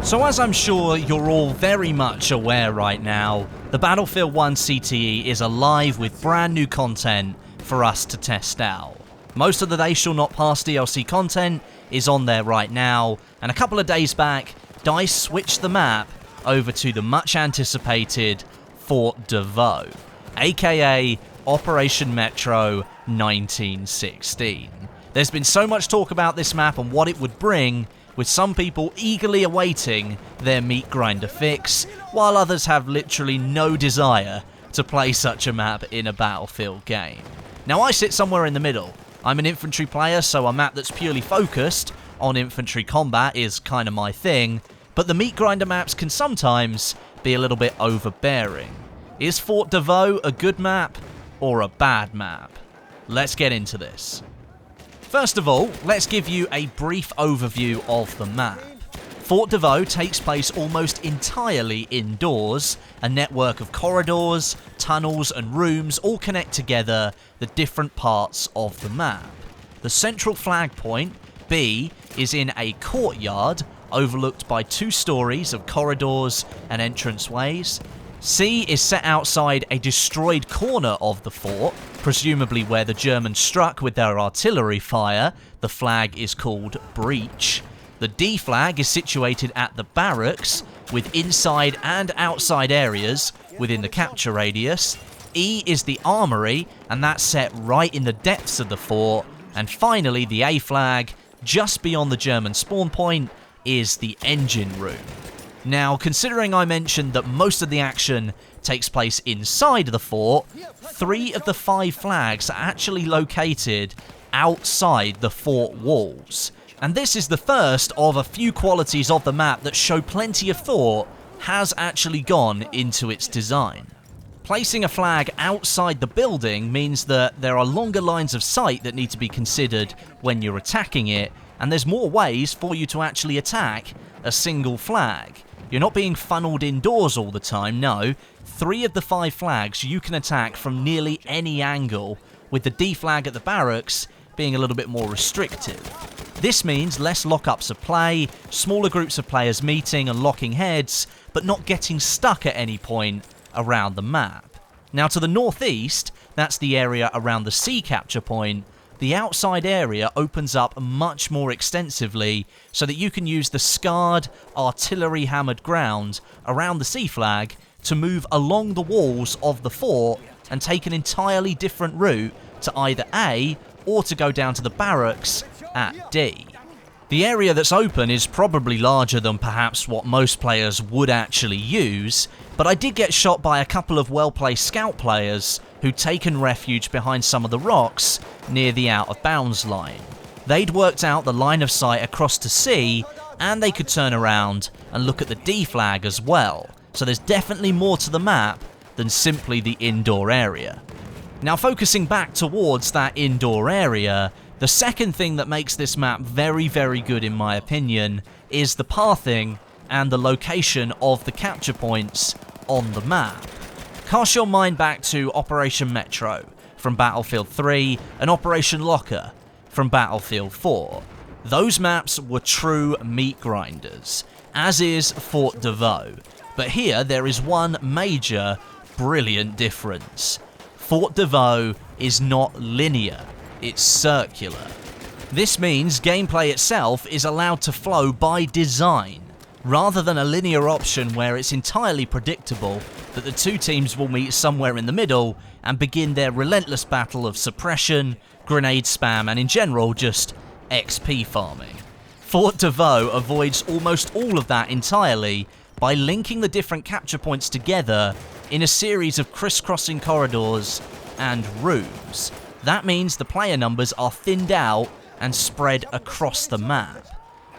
So as I'm sure you're all very much aware right now, the Battlefield 1 CTE is alive with brand new content for us to test out. Most of the They Shall Not Pass DLC content is on there right now, and a couple of days back, DICE switched the map over to the much anticipated Fort de Vaux, aka Operation Metro 1916. There's been so much talk about this map and what it would bring, with some people eagerly awaiting their meatgrinder fix, while others have literally no desire to play such a map in a Battlefield game. Now I sit somewhere in the middle. I'm an infantry player, so a map that's purely focused on infantry combat is kind of my thing, but the meatgrinder maps can sometimes be a little bit overbearing. Is Fort de Vaux a good map or a bad map? Let's get into this. First of all, let's give you a brief overview of the map. Fort de Vaux takes place almost entirely indoors. A network of corridors, tunnels and rooms all connect together the different parts of the map. The central flag point, B, is in a courtyard overlooked by 2 stories of corridors and entranceways. C is set outside a destroyed corner of the fort, presumably where the Germans struck with their artillery fire. The flag is called Breach. The D flag is situated at the barracks, with inside and outside areas within the capture radius. E is the armory, and that's set right in the depths of the fort. And finally, the A flag, just beyond the German spawn point, is the engine room. Now, considering I mentioned that most of the action takes place inside the fort, 3 of the 5 flags are actually located outside the fort walls. And this is the first of a few qualities of the map that show plenty of thought has actually gone into its design. Placing a flag outside the building means that there are longer lines of sight that need to be considered when you're attacking it, and there's more ways for you to actually attack a single flag. You're not being funneled indoors all the time, no. 3 of the 5 flags you can attack from nearly any angle, with the D flag at the barracks being a little bit more restrictive. This means less lockups of play, smaller groups of players meeting and locking heads, but not getting stuck at any point around the map. Now to the northeast, that's the area around the C capture point, the outside area opens up much more extensively so that you can use the scarred, artillery-hammered ground around the C flag to move along the walls of the fort and take an entirely different route to either A or to go down to the barracks at D. The area that's open is probably larger than perhaps what most players would actually use, but I did get shot by a couple of well-placed scout players who'd taken refuge behind some of the rocks near the out-of-bounds line. They'd worked out the line of sight across to C, and they could turn around and look at the D flag as well, so there's definitely more to the map than simply the indoor area. Now focusing back towards that indoor area, the second thing that makes this map very, very good in my opinion is the pathing and the location of the capture points on the map. Cast your mind back to Operation Metro from Battlefield 3 and Operation Locker from Battlefield 4. Those maps were true meat grinders, as is Fort de Vaux. But here there is one major, brilliant difference. Fort de Vaux is not linear, it's circular. This means gameplay itself is allowed to flow by design, rather than a linear option where it's entirely predictable that the 2 teams will meet somewhere in the middle and begin their relentless battle of suppression, grenade spam, and in general just XP farming. Fort de Vaux avoids almost all of that entirely by linking the different capture points together in a series of crisscrossing corridors and rooms. That means the player numbers are thinned out and spread across the map.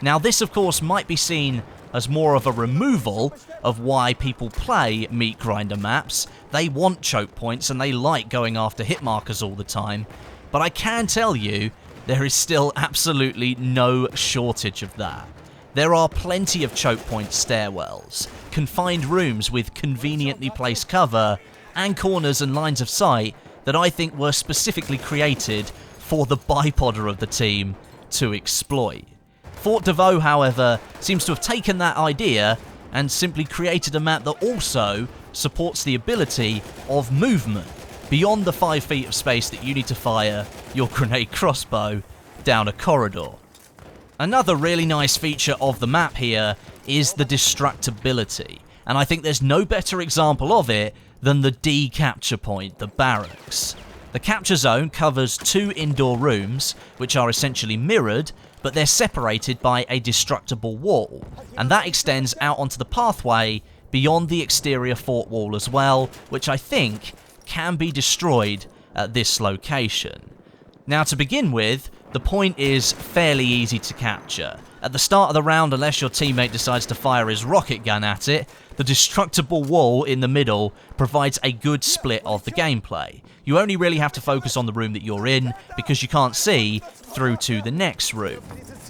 Now this of course might be seen as more of a removal of why people play meat grinder maps. They want choke points and they like going after hit markers all the time, but I can tell you there is still absolutely no shortage of that. There are plenty of choke point stairwells, confined rooms with conveniently placed cover, and corners and lines of sight that I think were specifically created for the bipodder of the team to exploit. Fort de Vaux, however, seems to have taken that idea and simply created a map that also supports the ability of movement beyond the 5 feet of space that you need to fire your grenade crossbow down a corridor. Another really nice feature of the map here is the destructibility, and I think there's no better example of it than the D capture point, the barracks. The capture zone covers 2 indoor rooms, which are essentially mirrored, but they're separated by a destructible wall, and that extends out onto the pathway beyond the exterior fort wall as well, which I think can be destroyed at this location. Now, to begin with, the point is fairly easy to capture. At the start of the round, unless your teammate decides to fire his rocket gun at it, the destructible wall in the middle provides a good split of the gameplay. You only really have to focus on the room that you're in, because you can't see through to the next room.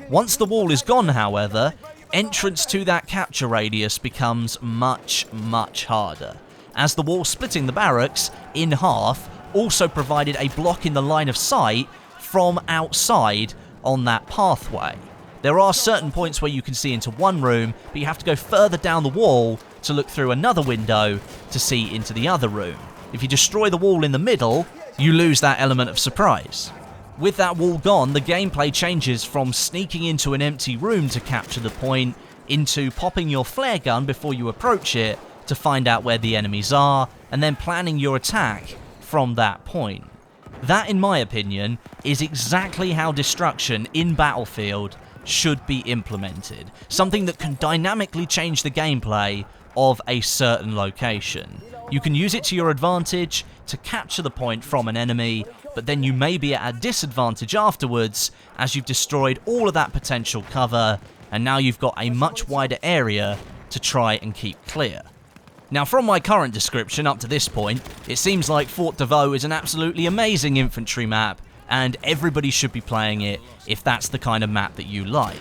Once the wall is gone, however, entrance to that capture radius becomes much, much harder, as the wall splitting the barracks in half also provided a block in the line of sight from outside on that pathway. There are certain points where you can see into one room, but you have to go further down the wall to look through another window to see into the other room. If you destroy the wall in the middle, you lose that element of surprise. With that wall gone, the gameplay changes from sneaking into an empty room to capture the point into popping your flare gun before you approach it to find out where the enemies are, and then planning your attack from that point. That, in my opinion, is exactly how destruction in Battlefield should be implemented. Something that can dynamically change the gameplay of a certain location. You can use it to your advantage to capture the point from an enemy, but then you may be at a disadvantage afterwards as you've destroyed all of that potential cover, and now you've got a much wider area to try and keep clear. Now, from my current description up to this point, it seems like Fort de Vaux is an absolutely amazing infantry map, and everybody should be playing it if that's the kind of map that you like.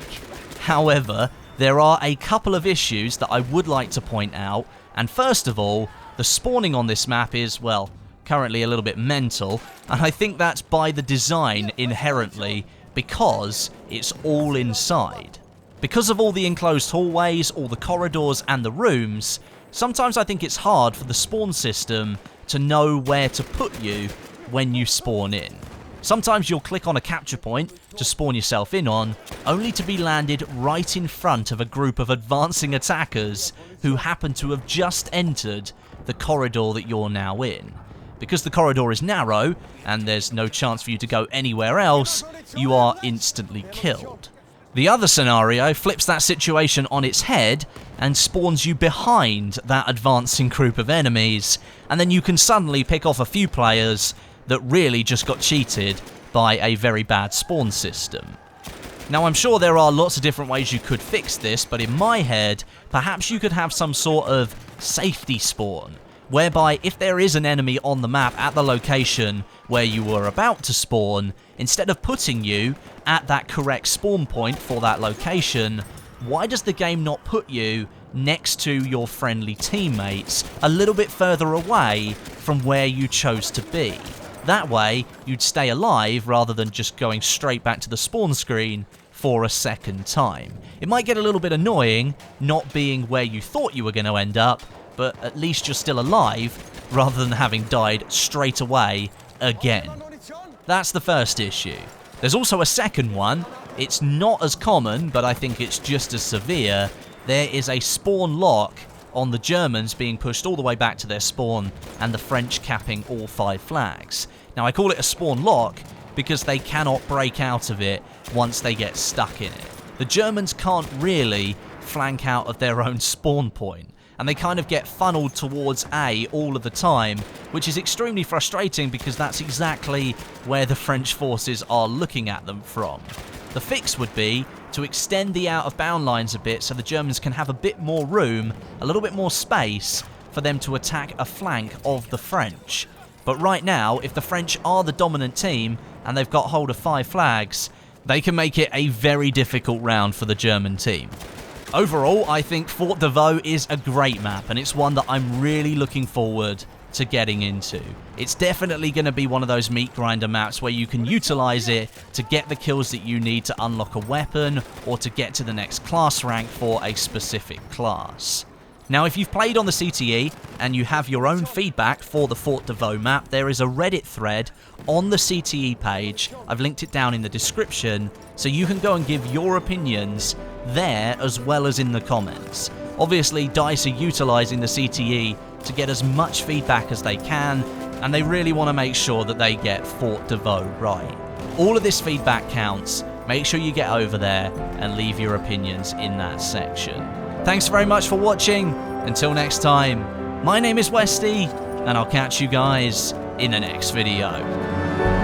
However, there are a couple of issues that I would like to point out, and first of all, the spawning on this map is, well, currently a little bit mental, and I think that's by the design inherently, because it's all inside. Because of all the enclosed hallways, all the corridors and the rooms, sometimes I think it's hard for the spawn system to know where to put you when you spawn in. Sometimes you'll click on a capture point to spawn yourself in on, only to be landed right in front of a group of advancing attackers who happen to have just entered the corridor that you're now in. Because the corridor is narrow, and there's no chance for you to go anywhere else, you are instantly killed. The other scenario flips that situation on its head and spawns you behind that advancing group of enemies, and then you can suddenly pick off a few players that really just got cheated by a very bad spawn system. Now, I'm sure there are lots of different ways you could fix this, but in my head, perhaps you could have some sort of safety spawn, whereby if there is an enemy on the map at the location where you were about to spawn, instead of putting you at that correct spawn point for that location, why does the game not put you next to your friendly teammates a little bit further away from where you chose to be? That way, you'd stay alive rather than just going straight back to the spawn screen for a second time. It might get a little bit annoying not being where you thought you were going to end up, but at least you're still alive rather than having died straight away again. That's the first issue. There's also a second one. It's not as common, but I think it's just as severe. There is a spawn lock on the Germans being pushed all the way back to their spawn, and the French capping all 5 flags. Now, I call it a spawn lock because they cannot break out of it once they get stuck in it. The Germans can't really flank out of their own spawn point, and they kind of get funneled towards A all of the time, which is extremely frustrating because that's exactly where the French forces are looking at them from. The fix would be to extend the out-of-bound lines a bit so the Germans can have a bit more room, a little bit more space for them to attack a flank of the French. But right now, if the French are the dominant team and they've got hold of 5 flags, they can make it a very difficult round for the German team. Overall, I think Fort de Vaux is a great map, and it's one that I'm really looking forward to getting into. It's definitely going to be one of those meat grinder maps where you can utilize it to get the kills that you need to unlock a weapon or to get to the next class rank for a specific class. Now, if you've played on the CTE and you have your own feedback for the Fort de Vaux map, there is a Reddit thread on the CTE page. I've linked it down in the description, so you can go and give your opinions there as well as in the comments. Obviously, DICE are utilizing the CTE to get as much feedback as they can, and they really want to make sure that they get Fort de Vaux right. All of this feedback counts. Make sure you get over there and leave your opinions in that section. Thanks very much for watching. Until next time, my name is Westie, and I'll catch you guys in the next video.